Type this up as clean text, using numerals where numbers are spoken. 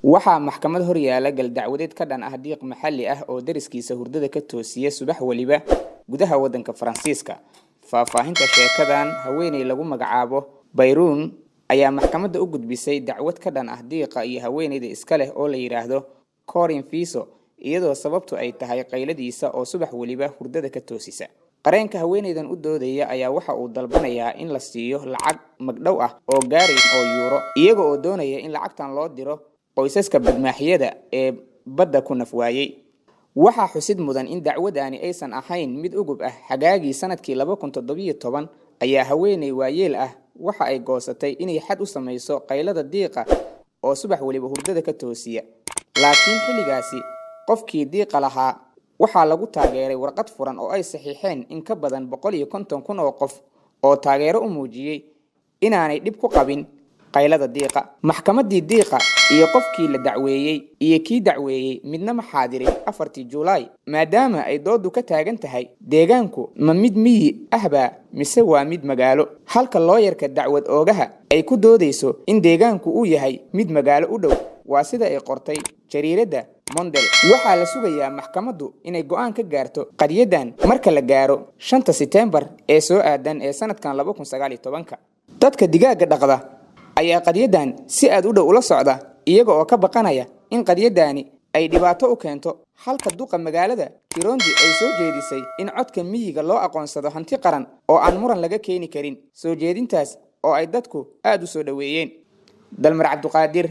waxaa maxkamad hor yaala gal dacwadeed ka dhan ah diiq maxalli ah oo dariskiisa hurdada ka toosiya subax waliba gudaha wadanka Faransiiska. Faahfaahinta sheekadan haweeney lagu magacaabo Bayruun ayaa maxkamadda u gudbisay dacwad ka dhan ah diiqa iyo haweeneyda iska leh oo la yiraahdo Corinne Fiso, iyadoo sababtu ay tahay qayladiisa oo subax waliba hurdada ka toosisa. qareenka haweeneydan u doodaya ayaa waxa uu dalbanayaa in la siiyo lacag magdhow ah oo gaaraysa euro, iyaga oo doonaya in lacagtan loo diro qoysaska badmaaxiyada ee badda ku nafwaayay. waxaa xusid mudan in dacwadani aysan ahayn mid ugub ah. xagaagii sanadkii 2017 ayaa haweeney waayeel ah waxa ay goosatay inay xad u samayso qaylada diiqa oo subax waliba hurdada ka toosiya. laakiin xilligaasi qofkii diiqa lahaa waxaa lagu taageeray warqad furan oo ay saxiixeen in ka badan 150,000 oo qof oo taageero u muujiyay inaanay dib ku qabin qaylada diiqa. maxkamaddii diiqa iyo qofkii la dacweeyay iyo kii dacweeyay midna ma xaadirin 4 Juulaay, maadaama ay doodu ka taagan tahay deegaanku ma mid miyi ahba mise waa mid magaalo. halka looyarka dacwad oogaha ay ku doodayso in deegaanku uu yahay mid magaalo u dhow. waa sida ay qortay jariirada Mondel. waxaa la sugayaa maxkamaddu inay go'aan ka gaarto qadiyadan marka la gaaro 5 September ee soo aadan ee sanadkan 2019. dadka digaaga dhaqda ayaa qadiyadan si aad u dhow ula socda, iyaga oo ka baqanaya in qadiyadani ay dhibaato u keento. halka duqa magaalada Kirundi ay soo jeedisay in codka miyiga loo aqoonsado hanti qaran oo aan muran laga keeni karin. soo jeedintaas oo ay dadku aad u soo dhaweeyeen. Dalmar Cabduqaadir,